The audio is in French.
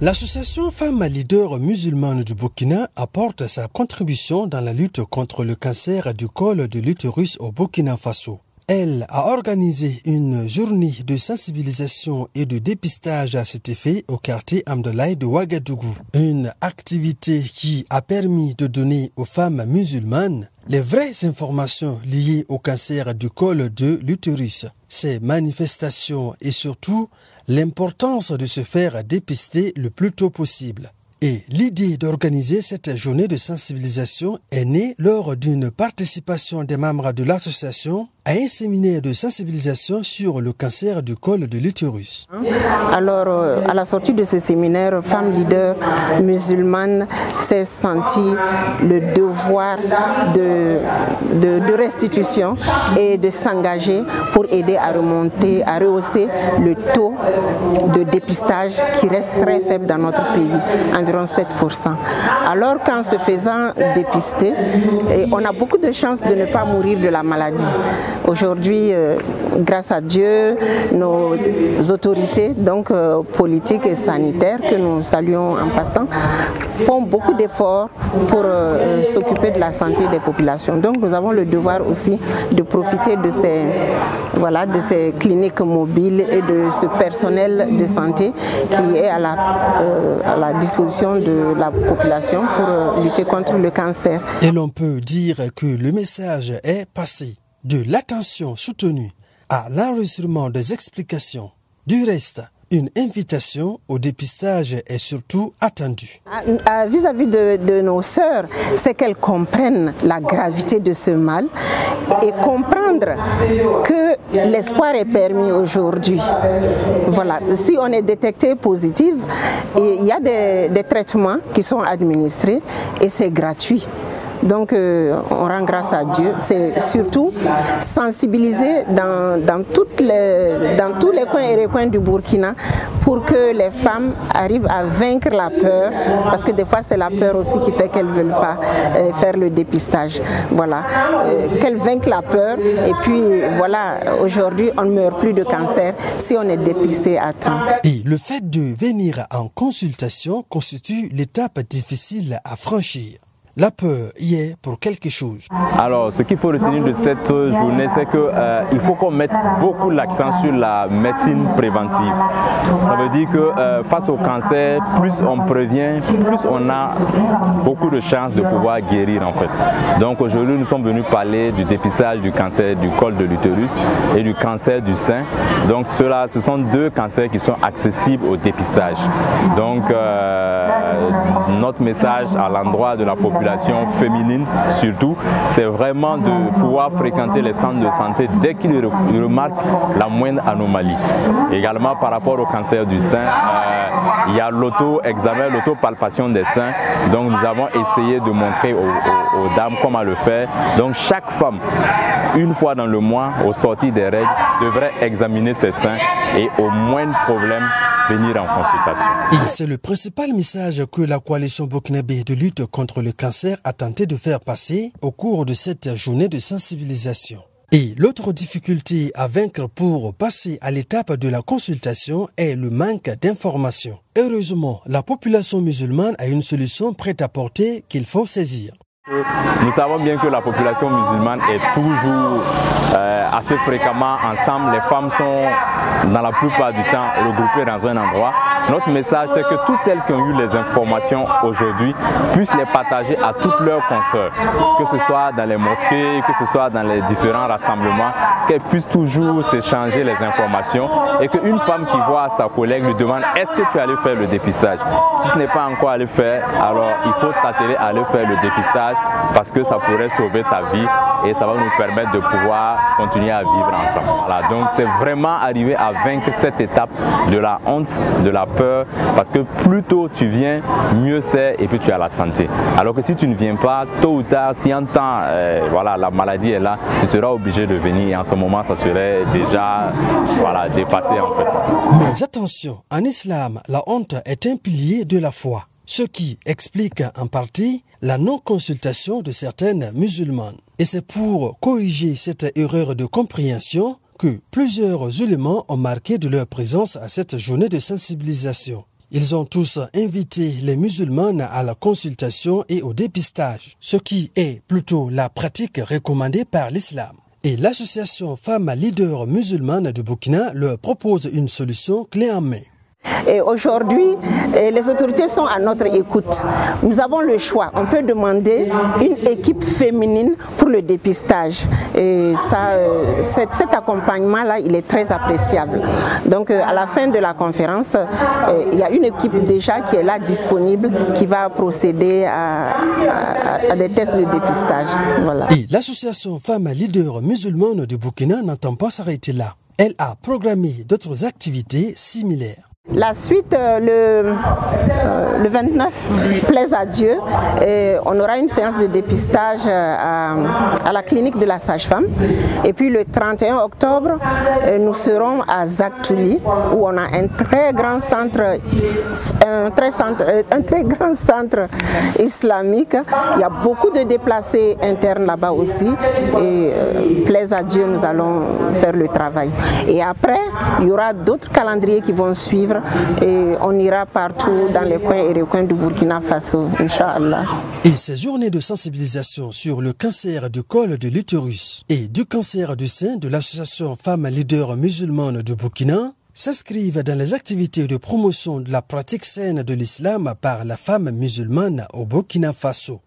L'association Femmes Leaders Musulmanes du Burkina apporte sa contribution dans la lutte contre le cancer du col de l'utérus au Burkina Faso. Elle a organisé une journée de sensibilisation et de dépistage à cet effet au quartier Amdoulaye de Ouagadougou. Une activité qui a permis de donner aux femmes musulmanes les vraies informations liées au cancer du col de l'utérus, ses manifestations et surtout l'importance de se faire dépister le plus tôt possible. Et l'idée d'organiser cette journée de sensibilisation est née lors d'une participation des membres de l'association à un séminaire de sensibilisation sur le cancer du col de l'utérus. Alors, à la sortie de ce séminaire, Femmes Leaders Musulmanes s'est senti le devoir de restitution et de s'engager pour aider à rehausser le taux de dépistage qui reste très faible dans notre pays, environ 7%. Alors qu'en se faisant dépister, on a beaucoup de chances de ne pas mourir de la maladie. Aujourd'hui, grâce à Dieu, nos autorités politiques et sanitaires, que nous saluons en passant, font beaucoup d'efforts pour s'occuper de la santé des populations. Donc nous avons le devoir aussi de profiter de ces cliniques mobiles et de ce personnel de santé qui est à la disposition de la population pour lutter contre le cancer. Et l'on peut dire que le message est passé de l'attention soutenue à l'enregistrement des explications. Du reste, une invitation au dépistage est surtout attendue. Vis-à-vis de nos sœurs, c'est qu'elles comprennent la gravité de ce mal et comprendre que l'espoir est permis aujourd'hui. Voilà, si on est détecté positif, il y a des traitements qui sont administrés et c'est gratuit. Donc on rend grâce à Dieu. C'est surtout sensibiliser dans tous les coins et recoins du Burkina pour que les femmes arrivent à vaincre la peur, parce que des fois c'est la peur aussi qui fait qu'elles ne veulent pas faire le dépistage. Voilà, qu'elles vainquent la peur et puis voilà, aujourd'hui on ne meurt plus de cancer si on est dépisté à temps. Et le fait de venir en consultation constitue l'étape difficile à franchir. La peur y est pour quelque chose. Alors, ce qu'il faut retenir de cette journée, c'est qu'il faut qu'on mette beaucoup l'accent sur la médecine préventive. Ça veut dire que face au cancer, plus on prévient, plus on a beaucoup de chances de pouvoir guérir en fait. Donc aujourd'hui, nous sommes venus parler du dépistage du cancer du col de l'utérus et du cancer du sein. Donc ce sont deux cancers qui sont accessibles au dépistage. Donc notre message à l'endroit de la population féminine surtout, c'est vraiment de pouvoir fréquenter les centres de santé dès qu'ils remarquent la moindre anomalie. Également par rapport au cancer du sein, il y a l'auto-examen, l'autopalpation des seins. Donc nous avons essayé de montrer aux dames comment le faire. Donc chaque femme, une fois dans le mois, au sortir des règles, devrait examiner ses seins et au moindre problème, venir en consultation. Et c'est le principal message que la coalition burkinabé de lutte contre le cancer a tenté de faire passer au cours de cette journée de sensibilisation. Et l'autre difficulté à vaincre pour passer à l'étape de la consultation est le manque d'informations. Heureusement, la population musulmane a une solution prête à porter qu'il faut saisir. Nous savons bien que la population musulmane est toujours assez fréquemment ensemble. Les femmes sont dans la plupart du temps regroupées dans un endroit. Notre message, c'est que toutes celles qui ont eu les informations aujourd'hui puissent les partager à toutes leurs consoeurs, que ce soit dans les mosquées, que ce soit dans les différents rassemblements, qu'elles puissent toujours s'échanger les informations et qu'une femme qui voit sa collègue lui demande « Est-ce que tu es allé faire le dépistage ?» Si tu n'es pas encore allé faire, alors il faut t'atteler à aller faire le dépistage parce que ça pourrait sauver ta vie et ça va nous permettre de pouvoir continuer à vivre ensemble. Voilà, donc c'est vraiment arriver à vaincre cette étape de la honte, de la peur, parce que plus tôt tu viens, mieux c'est et puis tu as la santé. Alors que si tu ne viens pas, tôt ou tard, si un temps voilà, la maladie est là, tu seras obligé de venir et en ce moment ça serait déjà dépassé en fait. Mais attention, en islam, la honte est un pilier de la foi, ce qui explique en partie la non-consultation de certaines musulmanes. Et c'est pour corriger cette erreur de compréhension que plusieurs éléments ont marqué de leur présence à cette journée de sensibilisation. Ils ont tous invité les musulmanes à la consultation et au dépistage, ce qui est plutôt la pratique recommandée par l'islam. Et l'association Femmes Leaders Musulmanes du Burkina leur propose une solution clé en main. Et aujourd'hui, les autorités sont à notre écoute. Nous avons le choix. On peut demander une équipe féminine pour le dépistage. Et ça, cet accompagnement-là, il est très appréciable. Donc, à la fin de la conférence, il y a une équipe déjà qui est là disponible, qui va procéder à des tests de dépistage. Voilà. Et l'association Femmes Leaders Musulmanes du Burkina n'entend pas s'arrêter là. Elle a programmé d'autres activités similaires. La suite, le 29, plaise à Dieu, et on aura une séance de dépistage à la clinique de la sage-femme. Et puis le 31 octobre, nous serons à Zaktouli, où on a un très grand centre islamique. Il y a beaucoup de déplacés internes là-bas aussi. Et plaise à Dieu, nous allons faire le travail. Et après, il y aura d'autres calendriers qui vont suivre. Et on ira partout dans les coins et recoins du Burkina Faso, Inch'Allah. Et ces journées de sensibilisation sur le cancer du col de l'utérus et du cancer du sein de l'association Femmes Leaders Musulmanes du Burkina s'inscrivent dans les activités de promotion de la pratique saine de l'islam par la femme musulmane au Burkina Faso.